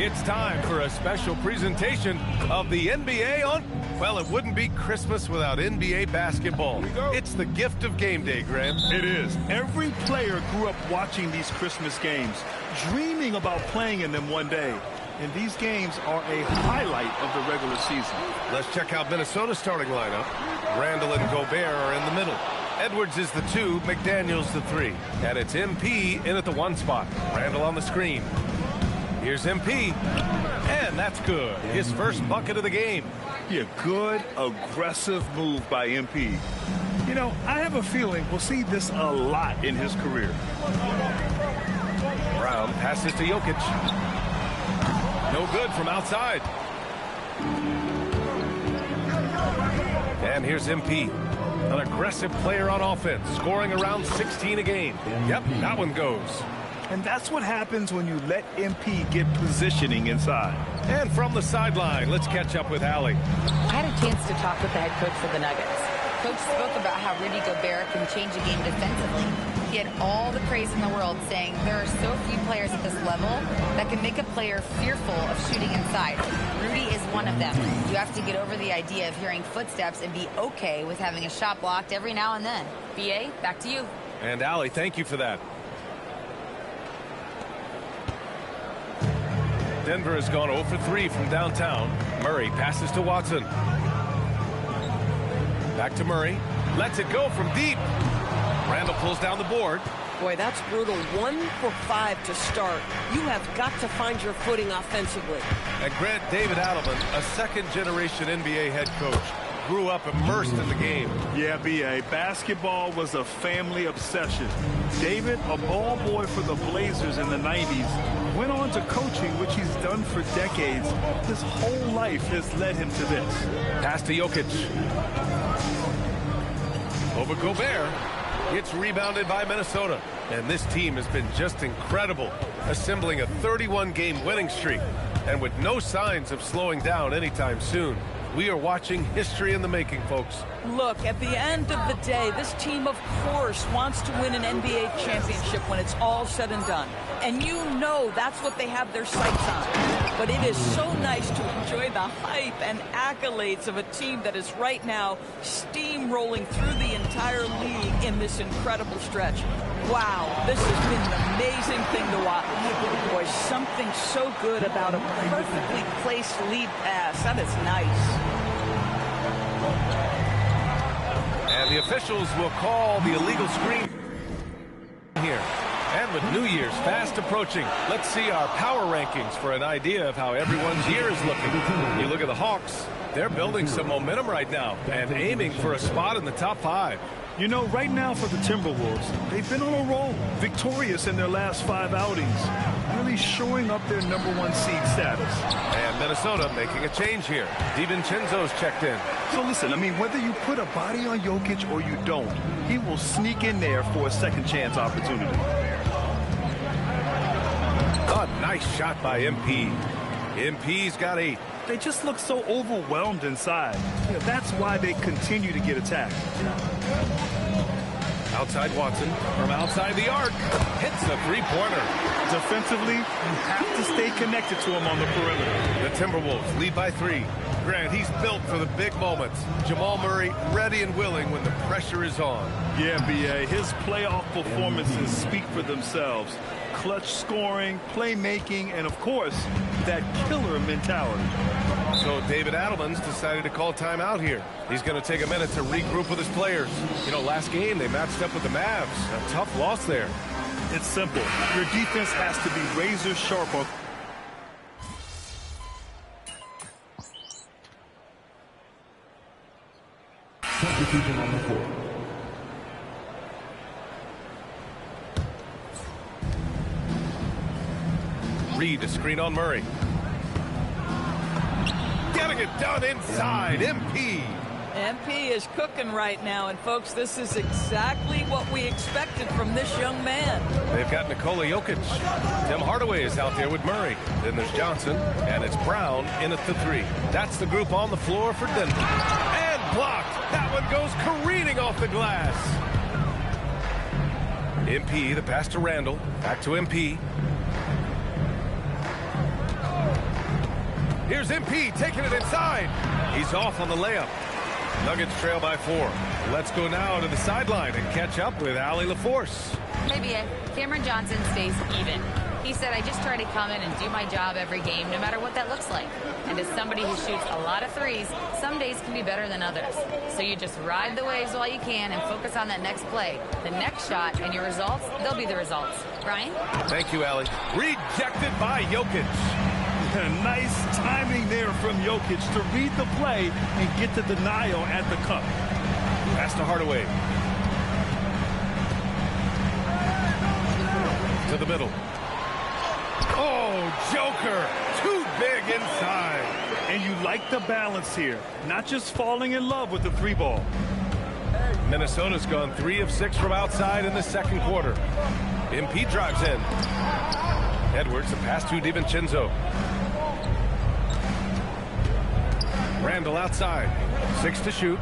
It's time for a special presentation of the NBA on... Well, it wouldn't be Christmas without NBA basketball. It's the gift of game day, Graham. It is. Every player grew up watching these Christmas games, dreaming about playing in them one day. And these games are a highlight of the regular season. Let's check out Minnesota's starting lineup. Randall and Gobert are in the middle. Edwards is the 2, McDaniels the 3. And it's MP in at the 1 spot. Randall on the screen. Here's MP. And that's good. His first bucket of the game. Yeah, good, aggressive move by MP. You know, I have a feeling we'll see this a lot in his career. Brown passes to Jokic. No good from outside. And here's MP. An aggressive player on offense, scoring around 16 a game. Yep, that one goes. And that's what happens when you let MP get positioning inside. And from the sideline, let's catch up with Allie. I had a chance to talk with the head coach for the Nuggets. Coach spoke about how Rudy Gobert can change a game defensively. He had all the praise in the world, saying there are so few players at this level that can make a player fearful of shooting inside. Rudy is one of them. You have to get over the idea of hearing footsteps and be okay with having a shot blocked every now and then. BA, back to you. And Allie, thank you for that. Denver has gone 0 for 3 from downtown. Murray passes to Watson. Back to Murray. Lets it go from deep. Randall pulls down the board. Boy, that's brutal. 1 for 5 to start. You have got to find your footing offensively. And Grant, David Adelman, a second-generation NBA head coach, grew up immersed in the game. Yeah, B.A., basketball was a family obsession. David, a ball boy for the Blazers in the 90s, went on to coaching, which he's done for decades. His whole life has led him to this. Pass to Jokic. Over Gobert. It's rebounded by Minnesota. And this team has been just incredible, assembling a 31-game winning streak. And with no signs of slowing down anytime soon. We are watching history in the making, folks. Look, at the end of the day, this team, of course, wants to win an NBA championship when it's all said and done. And you know that's what they have their sights on. But it is so nice to enjoy the hype and accolades of a team that is right now steamrolling through the entire league in this incredible stretch. Wow, this has been an amazing thing to watch. Boy, something so good about a perfectly placed lead pass. That is nice. And the officials will call the illegal screen here. And with New Year's fast approaching, let's see our power rankings for an idea of how everyone's year is looking. You look at the Hawks, they're building some momentum right now and aiming for a spot in the top 5. You know, right now for the Timberwolves, they've been on a roll, victorious in their last 5 outings, really showing up their #1 seed status. And Minnesota making a change here. DiVincenzo's checked in. So listen, I mean, whether you put a body on Jokic or you don't, he will sneak in there for a second chance opportunity. A nice shot by MP. MP's got 8. They just look so overwhelmed inside. You know, that's why they continue to get attacked. Outside Watson from outside the arc. Hits a three-pointer. Defensively, you have to stay connected to him on the perimeter. The Timberwolves lead by 3. Grant, he's built for the big moments. Jamal Murray ready and willing when the pressure is on. Yeah, B.A., his playoff performances speak for themselves. Clutch scoring, playmaking, and of course, that killer mentality. So David Adelman's decided to call timeout here. He's going to take a minute to regroup with his players. You know, last game they matched up with the Mavs. A tough loss there. It's simple. Your defense has to be razor sharp on. Substitution on the floor. Reed, a screen on Murray. Getting it done inside. MP. MP is cooking right now, and folks, this is exactly what we expected from this young man. They've got Nikola Jokic. Tim Hardaway is out there with Murray. Then there's Johnson, and it's Brown in at the 3. That's the group on the floor for Denver. And blocked. That one goes careening off the glass. MP, the pass to Randall. Back to MP. Here's MP taking it inside. He's off on the layup. Nuggets trail by 4. Let's go now to the sideline and catch up with Allie LaForce. Maybe Cameron Johnson stays even. He said, I just try to come in and do my job every game, no matter what that looks like. And as somebody who shoots a lot of threes, some days can be better than others. So you just ride the waves while you can and focus on that next play. The next shot and your results, they'll be the results. Brian? Thank you, Allie. Rejected by Jokic. Nice timing there from Jokic to read the play and get the denial at the cup. Pass to Hardaway. To the middle. Oh, Joker. Too big inside. And you like the balance here. Not just falling in love with the 3-ball. Minnesota's gone 3 of 6 from outside in the second quarter. MP drives in. Edwards, a pass to DiVincenzo. Randall outside. 6 to shoot.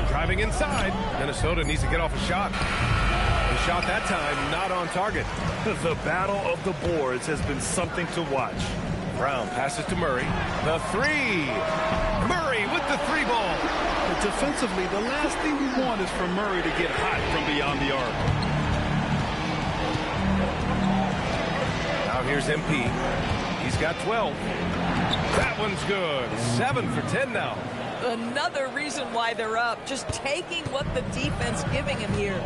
Driving inside. Minnesota needs to get off a shot. The shot that time not on target. The battle of the boards has been something to watch. Brown passes to Murray. The 3. Murray with the 3-ball. But defensively, the last thing we want is for Murray to get hot from beyond the arc. Now here's MP. He's got 12. That one's good. 7 for 10 now. Another reason why they're up. Just taking what the defense giving him here.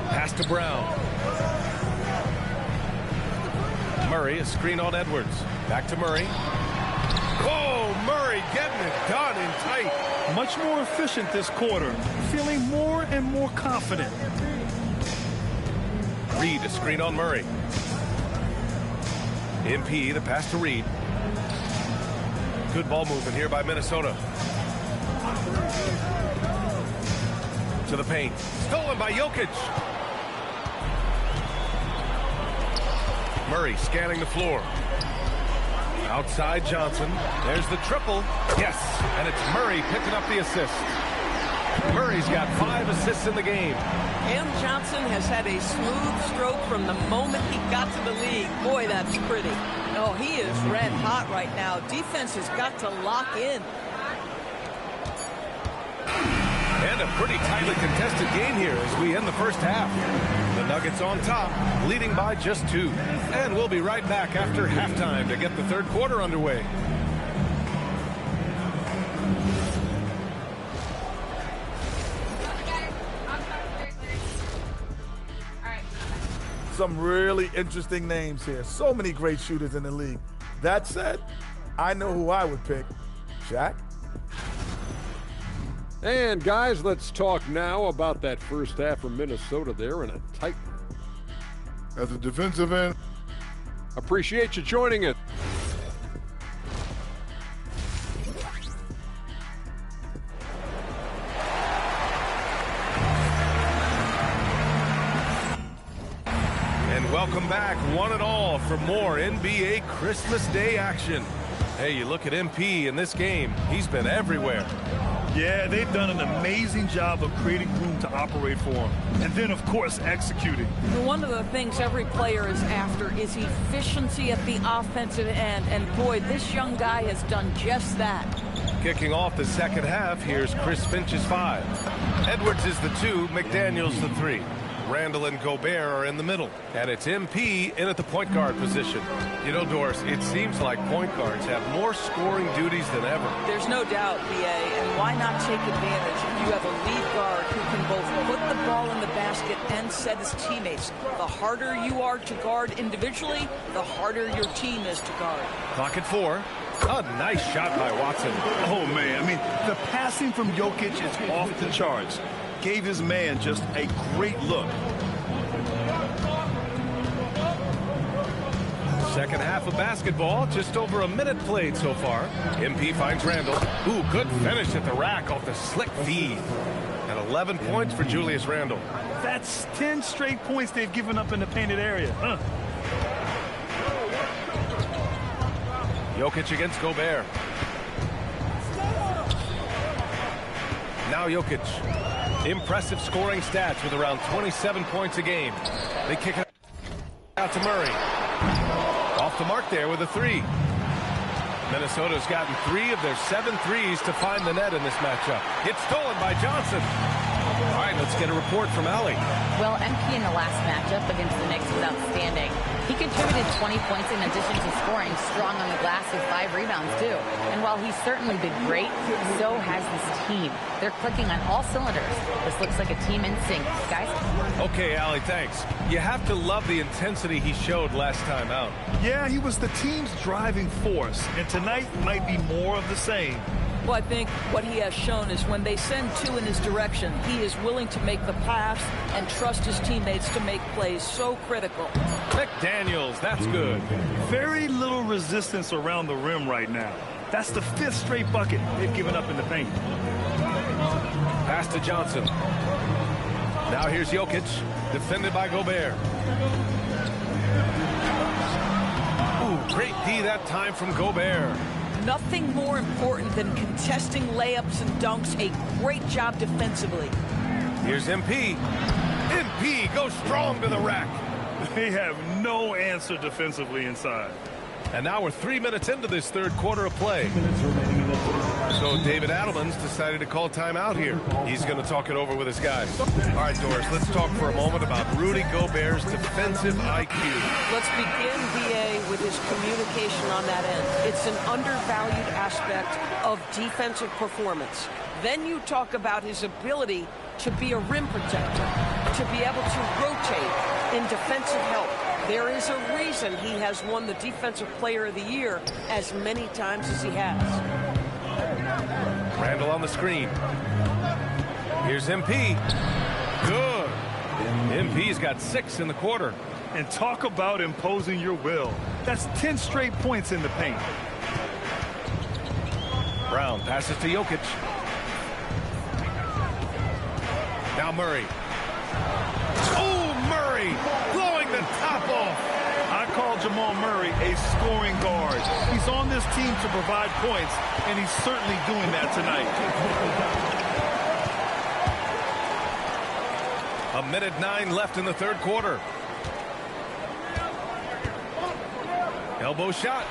Pass to Brown. Murray, a screen on Edwards. Back to Murray. Oh, Murray getting it done in tight. Much more efficient this quarter. Feeling more and more confident. Reed, a screen on Murray. MP, the pass to Reed. Good ball movement here by Minnesota. To the paint. Stolen by Jokic. Murray scanning the floor. Outside Johnson. There's the triple. Yes, and it's Murray picking up the assist. Murray's got 5 assists in the game. Cam Johnson has had a smooth stroke from the moment he got to the league. Boy, that's pretty. Oh, he is red hot right now. Defense has got to lock in. And a pretty tightly contested game here as we end the first half. The Nuggets on top, leading by just 2. And we'll be right back after halftime to get the third quarter underway. Some really interesting names here. So many great shooters in the league. That said, I know who I would pick. Shaq? And guys, let's talk now about that first half from Minnesota there in a tight. As a defensive end, Appreciate you joining us. And welcome back, one and all, for more NBA Christmas Day action. Hey, you look at MP in this game, he's been everywhere. Yeah, they've done an amazing job of creating room to operate for him. And then, of course, executing. One of the things every player is after is efficiency at the offensive end. And boy, this young guy has done just that. Kicking off the second half, here's Chris Finch's 5. Edwards is the 2, McDaniels the 3. Randall and Gobert are in the middle. And it's MP in at the point guard position. You know, Doris, it seems like point guards have more scoring duties than ever. There's no doubt, BA, and why not take advantage if you have a lead guard who can both put the ball in the basket and set his teammates. The harder you are to guard individually, the harder your team is to guard. Clock at 4. A nice shot by Watson. Oh, man, I mean, the passing from Jokic is off the charts. Gave his man just a great look. Second half of basketball, just over a minute played so far. MP finds Randall. Ooh, good finish at the rack off the slick feed. And 11 points for Julius Randle. That's 10 straight points they've given up in the painted area. Jokic against Gobert. Now Jokic. Impressive scoring stats with around 27 points a game. They kick it out to Murray. Off the mark there with a 3. Minnesota's gotten 3 of their 7 threes to find the net in this matchup. It's stolen by Johnson. All right, let's get a report from Allie. Well, MP in the last matchup against the Knicks was outstanding. He contributed 20 points in addition to scoring strong on the glass with 5 rebounds, too. And while he's certainly been great, so has this team. They're clicking on all cylinders. This looks like a team in sync, guys. Okay, Allie, thanks. You have to love the intensity he showed last time out. Yeah, he was the team's driving force, and tonight might be more of the same. Well, I think what he has shown is when they send 2 in his direction, he is willing to make the pass and trust his teammates to make plays so critical. McDaniels, that's good. Very little resistance around the rim right now. That's the 5th straight bucket they've given up in the paint. Pass to Johnson. Now here's Jokic, defended by Gobert. Ooh, great D that time from Gobert. Nothing more important than contesting layups and dunks. A great job defensively. Here's MP. MP goes strong to the rack. They have no answer defensively inside. And now we're 3 minutes into this third quarter of play. So David Adelman's decided to call timeout here. He's going to talk it over with his guys. All right, Doris, let's talk for a moment about Rudy Gobert's defensive IQ. Let's begin, BA, with his communication on that end. It's an undervalued aspect of defensive performance. Then you talk about his ability to be a rim protector, to be able to rotate in defensive help. There is a reason he has won the Defensive Player of the Year as many times as he has. Randall on the screen. Here's MP. Good. MP's got 6 in the quarter. And talk about imposing your will. That's 10 straight points in the paint. Brown passes to Jokic. Now Murray. Oh, Murray blowing the top off. I call Jamal Murray a scoring guard. He's on this team to provide points, and he's certainly doing that tonight. 1:09 left in the third quarter. Elbow shot.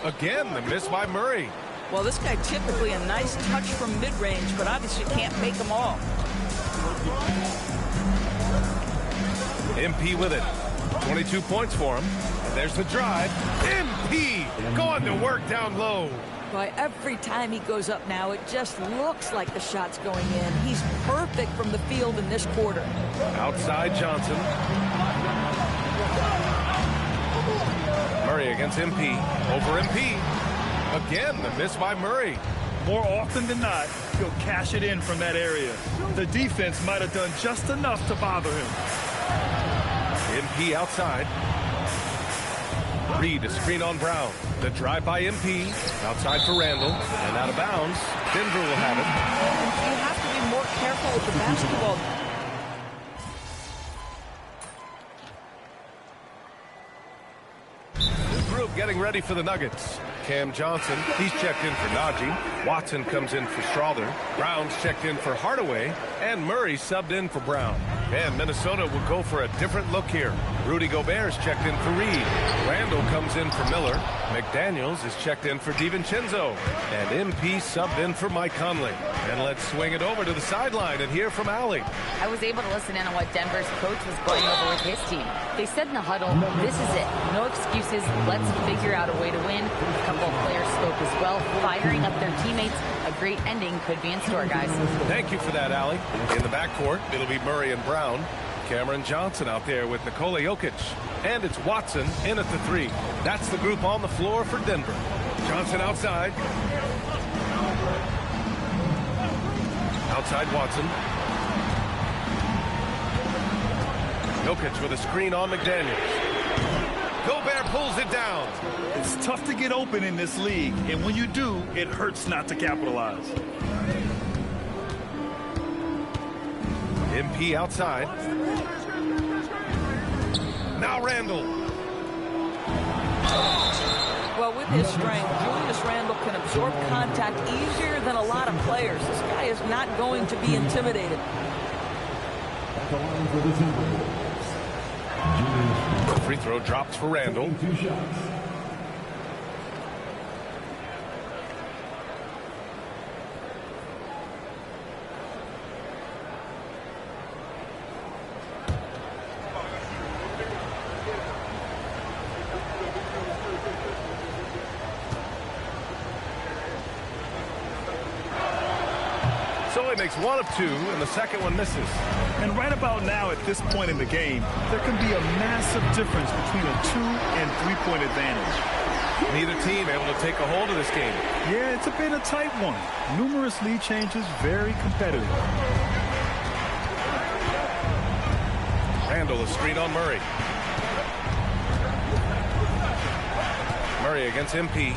Again, the miss by Murray. Well, this guy typically a nice touch from mid-range, but obviously can't make them all. MP with it. 22 points for him. And there's the drive. MP going to work down low. Boy, every time he goes up now, it just looks like the shot's going in. He's perfect from the field in this quarter. Outside Johnson. Murray against MP. Over MP. Again, the miss by Murray. More often than not, he'll cash it in from that area. The defense might have done just enough to bother him. MP outside. Reed, a screen on Brown. The drive by MP. Outside for Randall. And out of bounds. Denver will have it. You have to be more careful with the basketball. New group getting ready for the Nuggets. Cam Johnson, he's checked in for Najee. Watson comes in for Strother. Brown's checked in for Hardaway. And Murray subbed in for Brown. And Minnesota will go for a different look here. Rudy Gobert's checked in for Reed. Randall comes in for Miller. McDaniels is checked in for DiVincenzo. And MP subbed in for Mike Conley. And let's swing it over to the sideline and hear from Allie. I was able to listen in on what Denver's coach was going over with his team. They said in the huddle, this is it. No excuses. Let's figure out a way to win. A couple of players spoke as well, firing up their teammates. A great ending could be in store, guys. Thank you for that, Allie. In the backcourt, it'll be Murray and Brown. Cameron Johnson out there with Nikola Jokic. And it's Watson in at the 3. That's the group on the floor for Denver. Johnson outside. Outside Watson. Jokic with a screen on McDaniels. Gobert pulls it down. It's tough to get open in this league, and when you do, it hurts not to capitalize. MP outside. Now Randall. Well, with his strength, Julius Randle can absorb contact easier than a lot of players. This guy is not going to be intimidated. At the line for the Timberwolves, Free throw drops for Randall. So he makes one of two, and the second one misses. And right about now, at this point in the game, there can be a massive difference between a 2- and 3-point advantage. Neither team able to take a hold of this game. Yeah, it's been a tight one. Numerous lead changes, very competitive. Randall, a screen on Murray. Murray against MP.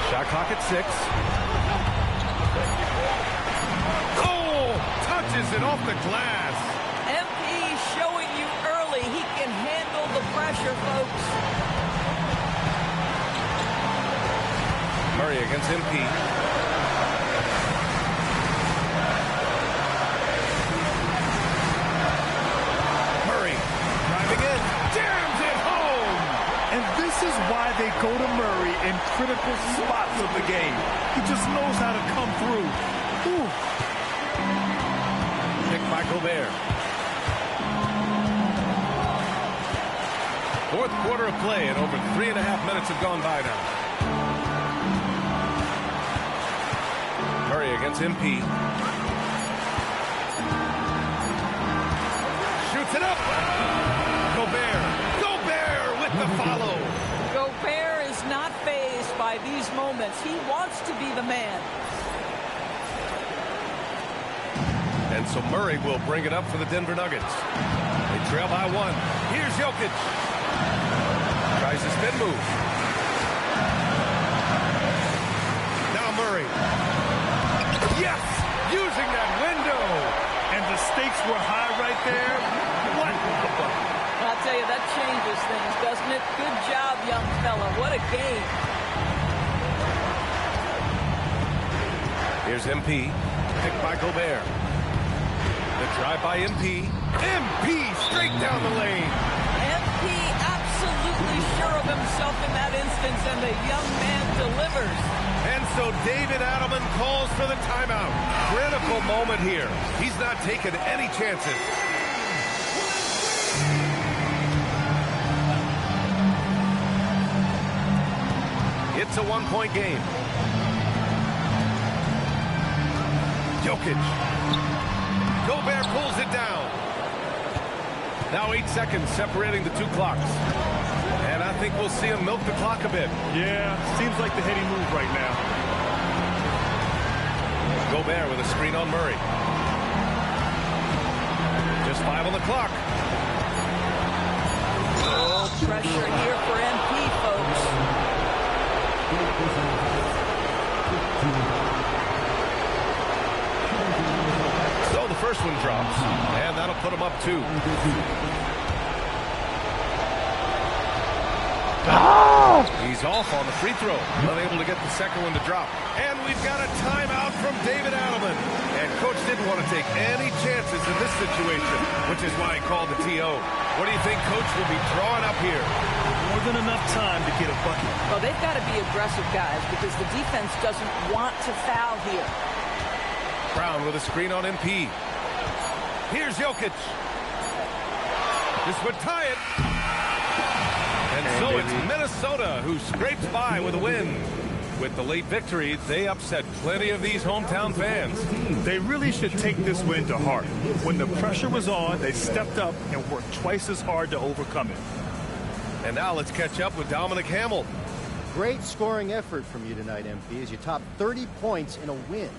Shot clock at 6. Oh, touches it off the glass. MP showing you early he can handle the pressure, folks. Murray against MP. Murray driving in, jams it home. And this is why they go to Murray in critical spots of the game. He just knows how to come through. Ooh. Pick by Gobert. Fourth quarter of play, and over 3.5 minutes have gone by now. Murray against MP. Shoots it up. Gobert. Gobert with the follow. Gobert is not fazed by these moments. He wants to be the man. And so Murray will bring it up for the Denver Nuggets. They trail by 1. Here's Jokic. Tries a spin move. Now Murray. Yes! Using that window. And the stakes were high right there. What a bucket. I'll tell you, that changes things, doesn't it? Good job, young fella. What a game. Here's MP. Picked by Gobert. The drive by MP. MP straight down the lane. MP absolutely sure of himself in that instance, and the young man delivers. And so David Adelman calls for the timeout. Critical moment here. He's not taking any chances. It's a 1-point game. Jokic. Gobert pulls it down. Now 8 seconds separating the two clocks. And I think we'll see him milk the clock a bit. Yeah, seems like the heady move right now. Gobert with a screen on Murray. Just 5 on the clock. Oh, pressure here for MP, folks. So the first one drops, and that'll put him up 2. He's off on the free throw, unable to get the second one to drop. And we've got a timeout from David Adelman. And Coach didn't want to take any chances in this situation, which is why he called the TO. What do you think Coach will be drawing up here? More than enough time to get a bucket. Well, they've got to be aggressive, guys, because the defense doesn't want to foul here. Brown with a screen on MP. Here's Jokic. This would tie it. And so it's Minnesota who scrapes by with a win. With the late victory, they upset plenty of these hometown fans. They really should take this win to heart. When the pressure was on, they stepped up and worked twice as hard to overcome it. And now let's catch up with Dominic Hamill. Great scoring effort from you tonight, MP, as you topped 30 points in a win.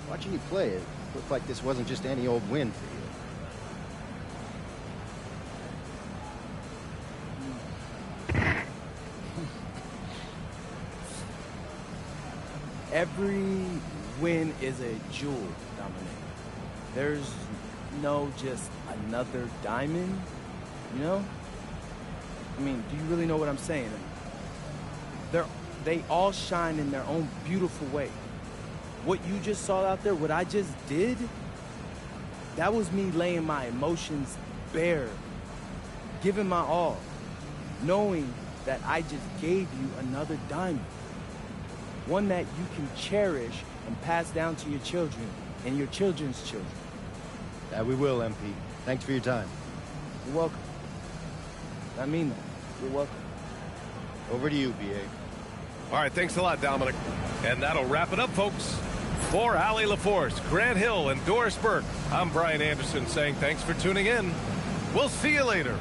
Watching you play, it looked like this wasn't just any old win for you. Every win is a jewel, Dominic. There's no just another diamond, you know? I mean, do you really know what I'm saying? They all shine in their own beautiful way. What you just saw out there, what I just did, That was me laying my emotions bare, giving my all, knowing that I just gave you another diamond. One that you can cherish and pass down to your children and your children's children. That we will, MP. Thanks for your time. You're welcome. I mean that. You're welcome. Over to you, B.A. All right, thanks a lot, Dominic. And that'll wrap it up, folks. For Allie LaForce, Grant Hill, and Doris Burke, I'm Brian Anderson saying thanks for tuning in. We'll see you later.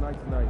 night tonight.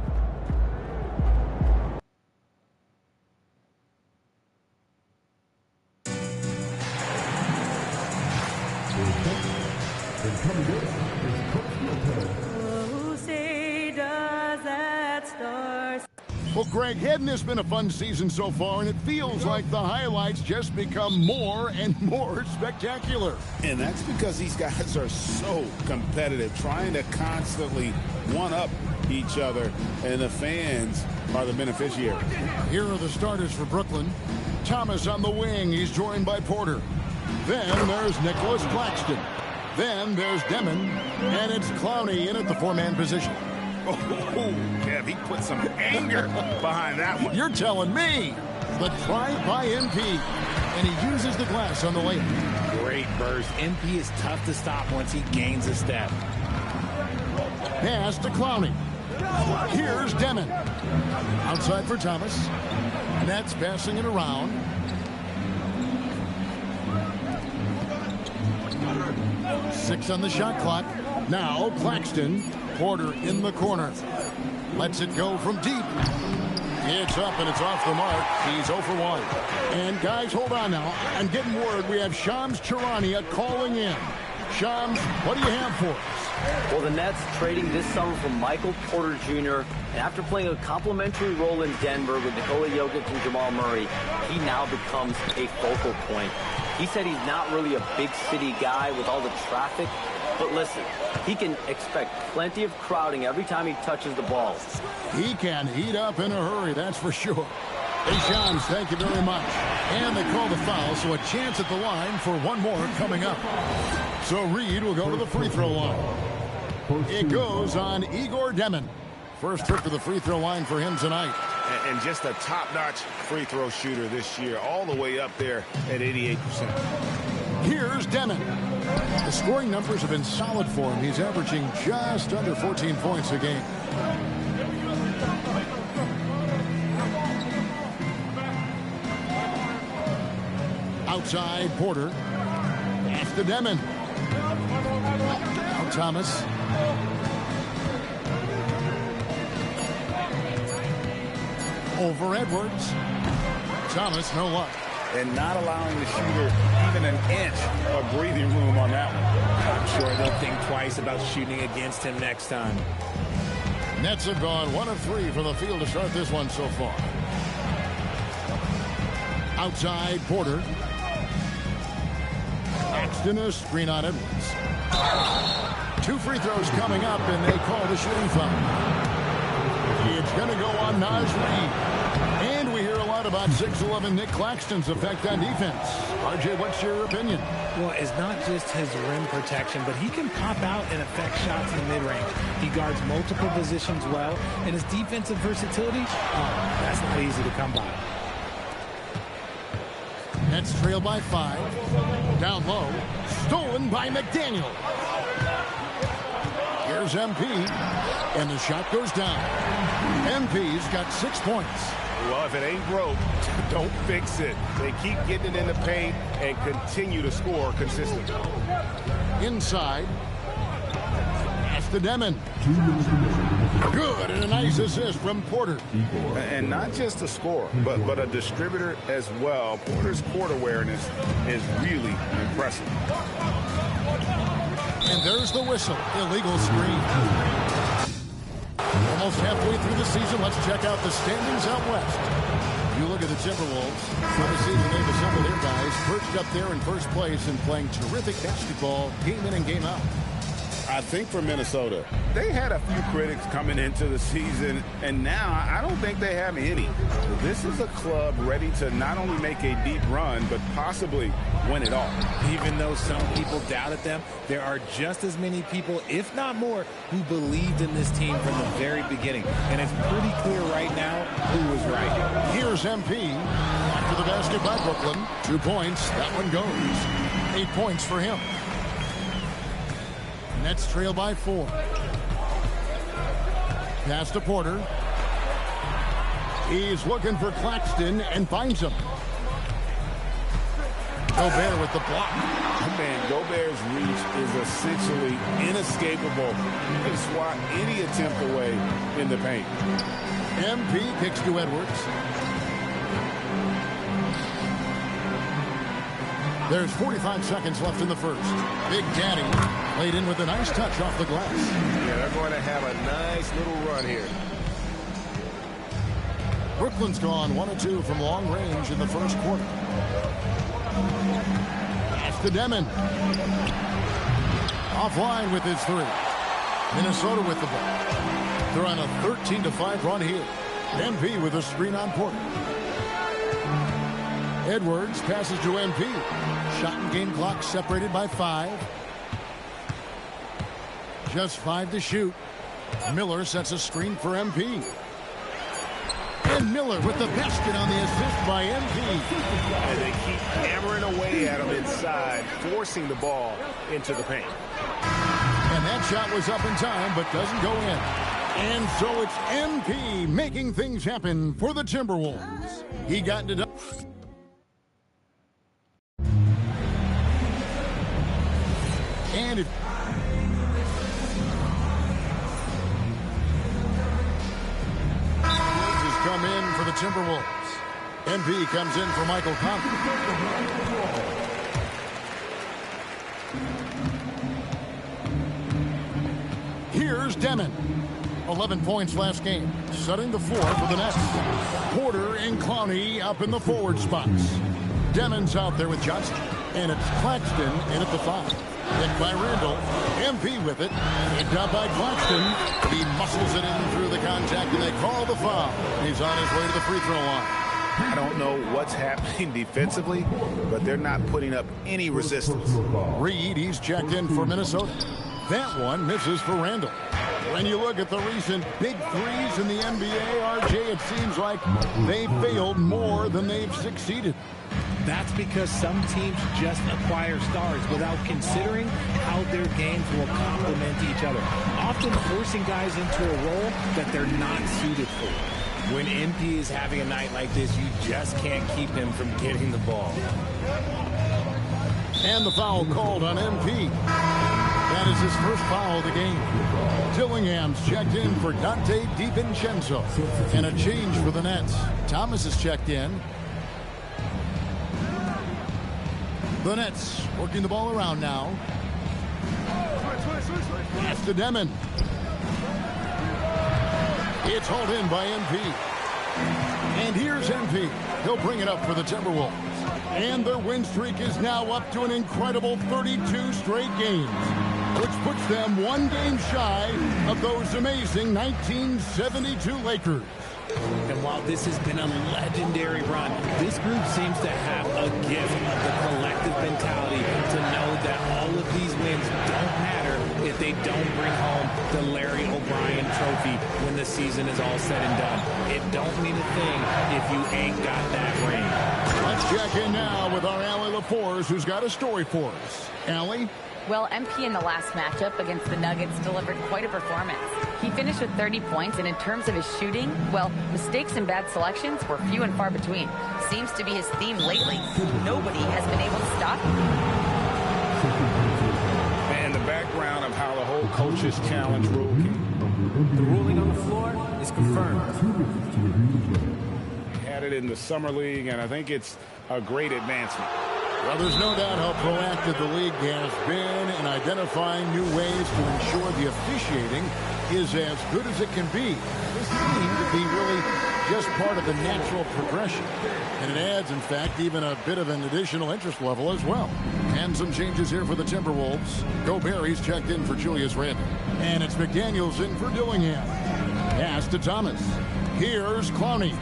Well, Greg, hadn't this been a fun season so far? And it feels like the highlights just become more and more spectacular. And that's because these guys are so competitive, trying to constantly one-up each other, and the fans are the beneficiaries. Here are the starters for Brooklyn. Thomas on the wing. He's joined by Porter. Then there's Nicholas Claxton. Then there's Demon. And it's Clowney in at the four-man position. Oh, Kev, he put some anger behind that one. You're telling me. The try by MP. And he uses the glass on the layup. Great burst. MP is tough to stop once he gains a step. Pass to Clowney. Here's Demon. Outside for Thomas. Nets passing it around. Six on the shot clock. Now Claxton. Porter in the corner. Lets it go from deep. It's up and it's off the mark. He's 0 for 1. And guys, hold on now. I'm getting word we have Shams Charania calling in. Shams, what do you have for us? Well, the Nets trading this summer for Michael Porter Jr. And after playing a complimentary role in Denver with Nikola Jokic and Jamal Murray, he now becomes a focal point. He said he's not really a big city guy with all the traffic. But listen, he can expect plenty of crowding every time he touches the ball. He can heat up in a hurry, that's for sure. Hey, Shams, thank you very much. And they call the foul, so a chance at the line for one more coming up. So Reed will go to the free throw line. It goes on Igor Demon. First trip to the free throw line for him tonight. And just a top-notch free throw shooter this year, all the way up there at 88%. Here's Demon. The scoring numbers have been solid for him. He's averaging just under 14 points a game. Outside, Porter. Pass to Demon. Now Thomas. Over Edwards. Thomas, no luck. And not allowing the shooter even an inch of breathing room on that one. I'm sure they'll think twice about shooting against him next time. Nets have gone 1 of 3 from the field to start this one so far. Outside, Porter. Claxton, a screen on Edwards. 2 free throws coming up, and they call the shooting foul. It's going to go on Naz Reid. And we hear a lot about 6'11" Nick Claxton's effect on defense. RJ, what's your opinion? Well, it's not just his rim protection, but he can pop out and affect shots in the mid-range. He guards multiple positions well, and his defensive versatility, that's not easy to come by. Nets trail by 5. Down low. Stolen by McDaniel. Here's MP. And the shot goes down. MP's got 6 points. Well, if it ain't broke, don't fix it. They keep getting it in the paint and continue to score consistently. Inside. Pass to Demon. Good, and a nice assist from Porter. And not just a scorer, but a distributor as well. Porter's court awareness is really impressive. And there's the whistle. Illegal screen. Almost halfway through the season, let's check out the standings out west. You look at the Timberwolves. For the season, they've assembled their guys, perched up there in first place and playing terrific basketball game in and game out. I think for Minnesota, they had a few critics coming into the season, and now I don't think they have any. This is a club ready to not only make a deep run, but possibly win it all. Even though some people doubted them, there are just as many people, if not more, who believed in this team from the very beginning. And it's pretty clear right now who was right. Here's MP. After the basket by Brooklyn. 2 points. That one goes. 8 points for him. Nets trail by 4. Pass to Porter. He's looking for Claxton and finds him. Gobert with the block. Man, Gobert's reach is essentially inescapable. You can swat any attempt away in the paint. MP kicks to Edwards. There's 45 seconds left in the first. Big Daddy laid in with a nice touch off the glass. Yeah, they're going to have a nice little run here. Brooklyn's gone 1-2 from long range in the first quarter. Pass to Demon. Offline with his three. Minnesota with the ball. They're on a 13-5 run here. MP with a screen on Porter. Edwards passes to MP. Shot and game clock separated by 5. Just 5 to shoot. Miller sets a screen for MP. And Miller with the basket on the assist by MP. And they keep hammering away at him inside, forcing the ball into the paint. And that shot was up in time, but doesn't go in. And so it's MP making things happen for the Timberwolves. He got it up. And it has come in for the Timberwolves. MP comes in for Michael Conley. Here's Demon. 11 points last game, setting the floor for the Nets. Porter and Clowney up in the forward spots. Demon's out there with Johnson. And it's Claxton in at the 5. Hit by Randall. MP with it. Hit down by Claxton. He muscles it in through the contact, and they call the foul. He's on his way to the free throw line. I don't know what's happening defensively, but they're not putting up any resistance. Reed, he's checked in for Minnesota. That one misses for Randall. When you look at the recent big threes in the NBA, RJ, it seems like they failed more than they've succeeded. That's because some teams just acquire stars without considering how their games will complement each other, often forcing guys into a role that they're not suited for. When MP is having a night like this, you just can't keep him from getting the ball. And the foul called on MP. That is his first foul of the game. Dillingham's checked in for Dante DiVincenzo. And a change for the Nets. Thomas is checked in. The Nets working the ball around now. Pass to Demon. It's hauled in by MP. And here's MP. He'll bring it up for the Timberwolves. And their win streak is now up to an incredible 32 straight games, which puts them one game shy of those amazing 1972 Lakers. And while this has been a legendary run, this group seems to have a gift of the collective mentality to know that all of these wins don't matter if they don't bring home the Larry O'Brien trophy when the season is all said and done. It don't mean a thing if you ain't got that ring. Let's check in now with our Allie LaForce, who's got a story for us. Allie? Well, MP in the last matchup against the Nuggets delivered quite a performance. He finished with 30 points, and in terms of his shooting, well, mistakes and bad selections were few and far between. Seems to be his theme lately. Nobody has been able to stop him. And the background of how the whole coach's challenge rule came. The ruling on the floor is confirmed. Had it in the Summer League, and I think it's a great advancement. Well, there's no doubt how proactive the league has been in identifying new ways to ensure the officiating is as good as it can be. This seems to be really just part of the natural progression. And it adds, in fact, even a bit of an additional interest level as well. And some changes here for the Timberwolves. Gobert's checked in for Julius Randle. And it's McDaniels in for Dillingham. Pass to Thomas. Here's Clowney.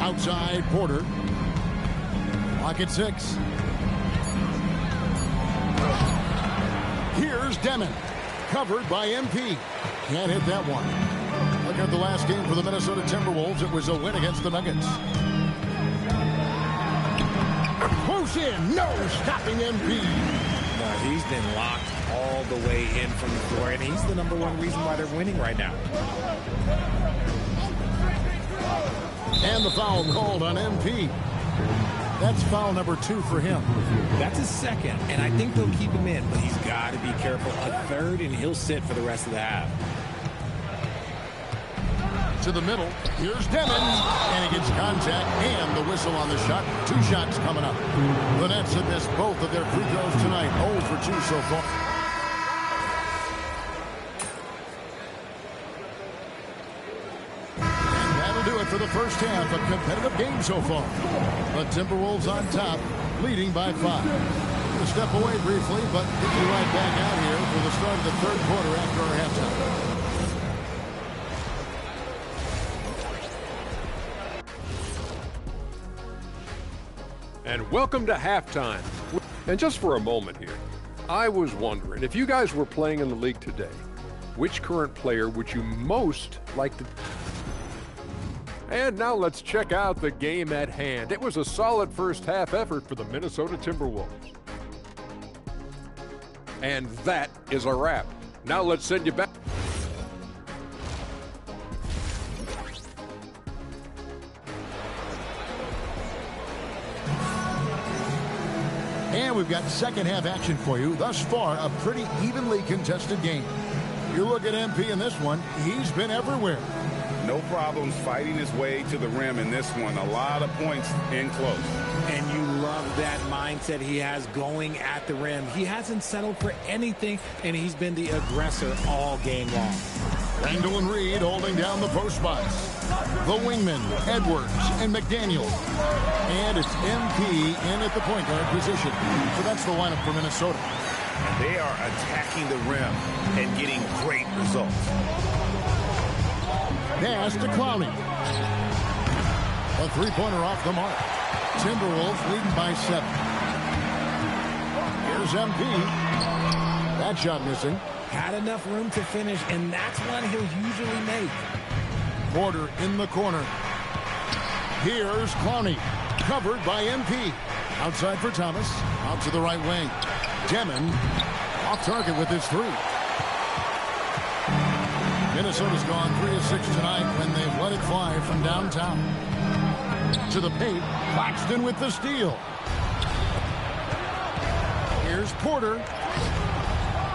Outside, Porter. Clock at 6. Here's Demon. Covered by MP. Can't hit that one. Look at the last game for the Minnesota Timberwolves. It was a win against the Nuggets. Close in. No stopping MP. He's been locked all the way in from the floor, and he's the #1 reason why they're winning right now. And the foul called on MP. That's foul number 2 for him. That's his second, and I think they'll keep him in, but he's got to be careful. A third, and he'll sit for the rest of the half. To the middle. Here's Demon. And he gets contact and the whistle on the shot. 2 shots coming up. The Nets have missed both of their free throws tonight. 0 for 2 so far. And that'll do it for the first half. A competitive game so far. The Timberwolves on top, leading by 5. We'll step away briefly, but we'll be right back out here for the start of the third quarter after our halftime. And welcome to halftime. And just for a moment here, I was wondering, if you guys were playing in the league today, which current player would you most like to... And now let's check out the game at hand. It was a solid first half effort for the Minnesota Timberwolves. And that is a wrap. Now let's send you back. And we've got second half action for you. Thus far, a pretty evenly contested game. You look at MP in this one, he's been everywhere. No problems fighting his way to the rim in this one. A lot of points in close. And you love that mindset he has going at the rim. He hasn't settled for anything, and he's been the aggressor all game long. Randall and Reed holding down the post spots. The wingmen, Edwards and McDaniel. And it's MP in at the point guard position. So that's the lineup for Minnesota. And they are attacking the rim and getting great results. Pass to Clowney. A three-pointer off the mark. Timberwolves leading by 7. Here's MP. That shot missing. Had enough room to finish, and that's one he'll usually make. Porter in the corner. Here's Clowney. Covered by MP. Outside for Thomas. Out to the right wing. Demon off target with his 3. Minnesota's gone 3 of 6 tonight when they've let it fly from downtown. To the paint. Claxton with the steal. Here's Porter.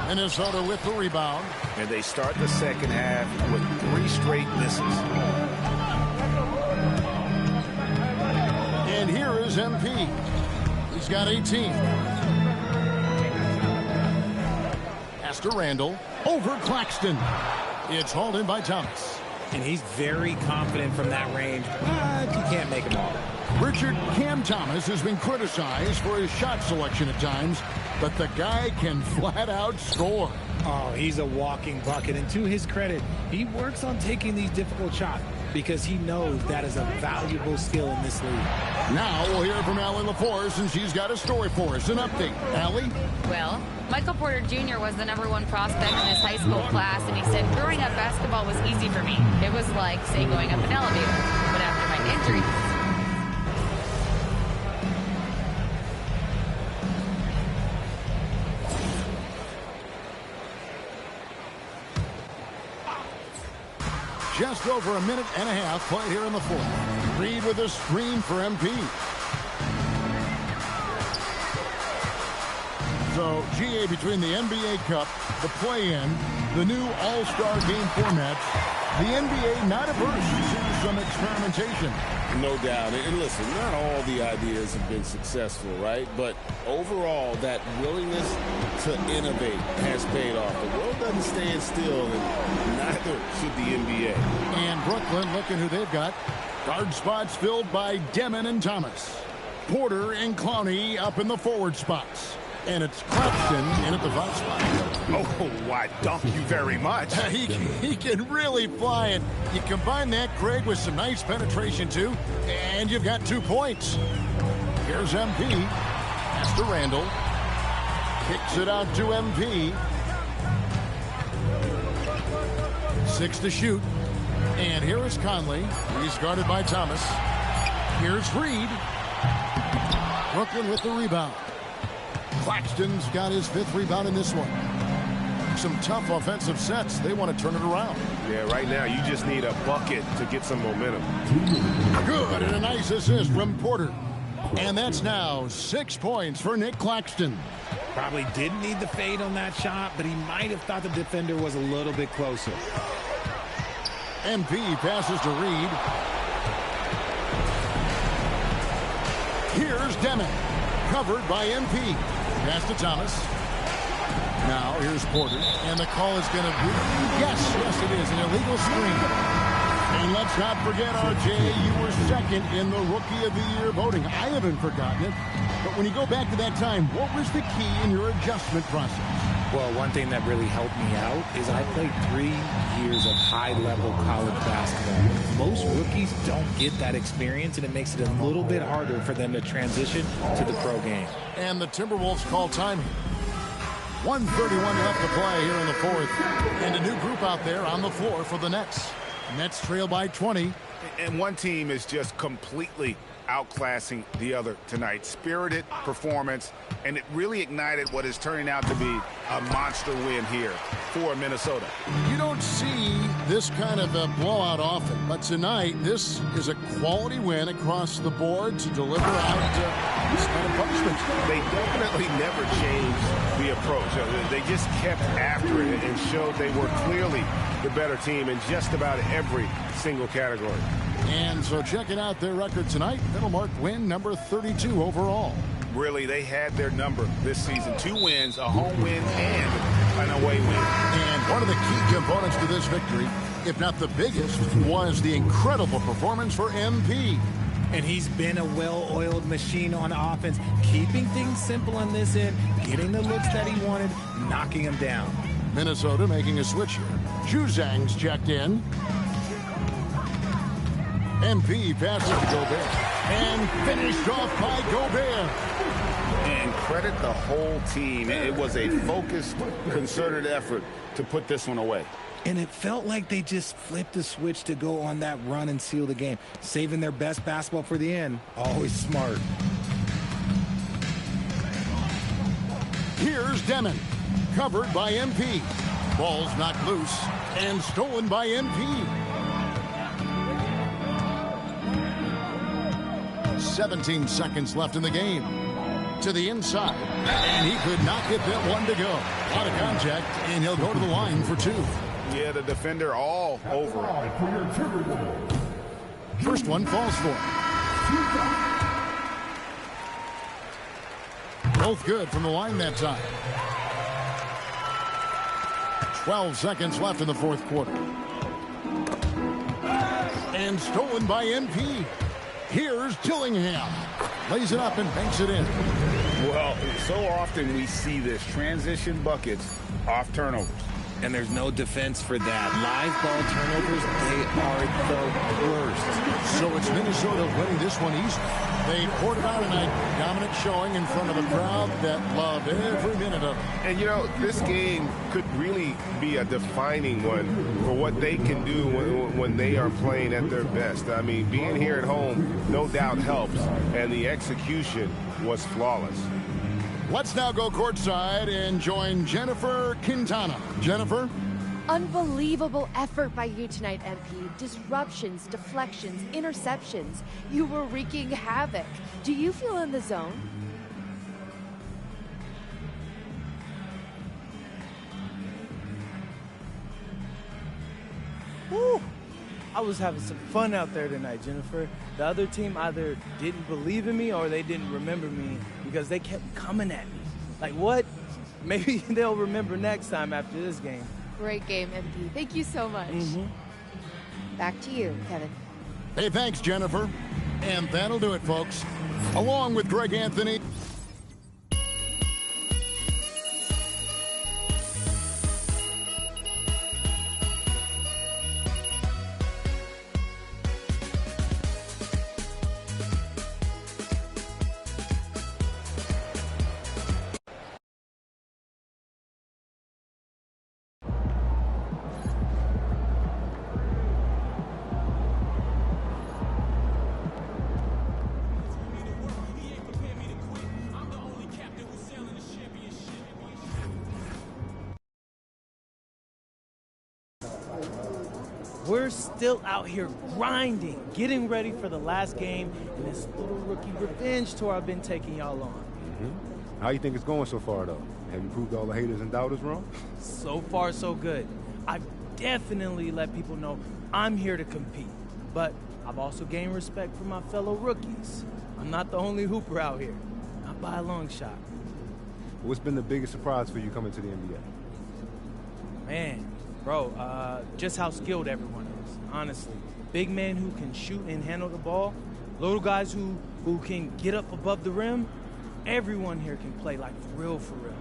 Minnesota with the rebound. And they start the second half with 3 straight misses. And here is MP. He's got 18. Pass to Randall. Over Claxton. It's hauled in by Thomas. And he's very confident from that range, but you can't make him all. Richard Cam Thomas has been criticized for his shot selection at times, but the guy can flat out score. Oh, he's a walking bucket, and to his credit, he works on taking these difficult shots because he knows that is a valuable skill in this league. Now we'll hear from Allie LaForce, and she's got a story for us. An update. Allie? Well, Michael Porter Jr. was the #1 prospect in his high school class, and he said, growing up, basketball was easy for me. It was like, say, going up an elevator. But after my injury... Just over a minute and a half played here in the fourth. Reed with a screen for MP. So, GA, between the NBA Cup, the play-in, the new All-Star game format, the NBA not averse to some experimentation. No doubt. And listen, not all the ideas have been successful, right? But overall, that willingness to innovate has paid off. The world doesn't stand still, and neither should the NBA. And Brooklyn, looking who they've got. Guard spots filled by Demon and Thomas. Porter and Clowney up in the forward spots. And it's Claxton in at the 5 spot. Oh, why, thank you very much. He can really fly it. You combine that, Craig, with some nice penetration, too, and you've got 2 points. Here's MP. Pass to Randall. Kicks it out to MP. 6 to shoot. And here is Conley. He's guarded by Thomas. Here's Reed. Brooklyn with the rebound. Claxton's got his 5th rebound in this one. some tough offensive sets. They want to turn it around. Yeah, right now you just need a bucket to get some momentum. Good, and a nice assist from Porter. And that's now 6 points for Nick Claxton. Probably didn't need the fade on that shot, but he might have thought the defender was a little bit closer. MP passes to Reed. Here's Deming, covered by MP. Pass to Thomas. Now here's Porter, and the call is going to be, yes, it is, an illegal screen. And let's not forget, RJ, you were second in the Rookie of the Year voting. I haven't forgotten it. But when you go back to that time, what was the key in your adjustment process? Well, one thing that really helped me out is I played 3 years of high-level college basketball. Most rookies don't get that experience, and it makes it a little bit harder for them to transition to the pro game. And the Timberwolves call time. 1:31 left to play here in the fourth. And a new group out there on the floor for the Nets. Nets trail by 20. And one team is just completely outclassing the other tonight. Spirited performance, and it really ignited what is turning out to be a monster win here for Minnesota. You don't see this kind of a blowout often, but tonight this is a quality win across the board to deliver out this kind of punishment. They definitely never changed the approach. They just kept after it and showed they were clearly the better team in just about every single category. And so checking out their record tonight, that'll mark win number 32 overall. Really, they had their number this season. 2 wins, a home win, and an away win. And one of the key components to this victory, if not the biggest, was the incredible performance for MP. And he's been a well-oiled machine on offense, keeping things simple on this end, getting the looks that he wanted, knocking them down. Minnesota making a switch here. Juzang's checked in. MP passes to Gobert. And finished off by Gobert. And credit the whole team. It was a focused, concerted effort to put this one away. And it felt like they just flipped the switch to go on that run and seal the game. Saving their best basketball for the end. Always smart. Here's Deming. Covered by MP. Ball's knocked loose and stolen by MP. 17 seconds left in the game. To the inside, and he could not get that one to go. Out of contact, and he'll go to the line for 2. Yeah, the defender all over. First one falls for him. Both good from the line that time. 12 seconds left in the fourth quarter. And stolen by MP. Here's Tillingham. Lays it up and banks it in. Well, so often we see this. Transition buckets off turnovers. And there's no defense for that. Live ball turnovers, they are the worst. So it's Minnesota winning this one easily. They poured it out tonight. Dominant showing in front of a crowd that loved every minute of it. And, you know, this game could really be a defining one for what they can do when they are playing at their best. I mean, being here at home no doubt helps, and the execution was flawless. Let's now go courtside and join Jennifer Quintana. Jennifer? Unbelievable effort by you tonight, MP. Disruptions, deflections, interceptions. You were wreaking havoc. Do you feel in the zone? Woo! I was having some fun out there tonight, Jennifer. The other team either didn't believe in me or they didn't remember me because they kept coming at me. Like, what? Maybe they'll remember next time after this game. Great game, MP. Thank you so much. Back to you, Kevin. Hey, thanks, Jennifer. And that'll do it, folks. Along with Greg Anthony. we're still out here grinding, getting ready for the last game in this little rookie revenge tour I've been taking y'all on. How you think it's going so far, though? Have you proved all the haters and doubters wrong? So far, so good. I've definitely let people know I'm here to compete, but I've also gained respect from my fellow rookies. I'm not the only hooper out here, not by a long shot. What's been the biggest surprise for you coming to the NBA? Man, bro, just how skilled everyone is, honestly. Big men who can shoot and handle the ball, little guys who can get up above the rim. Everyone here can play like for real, for real.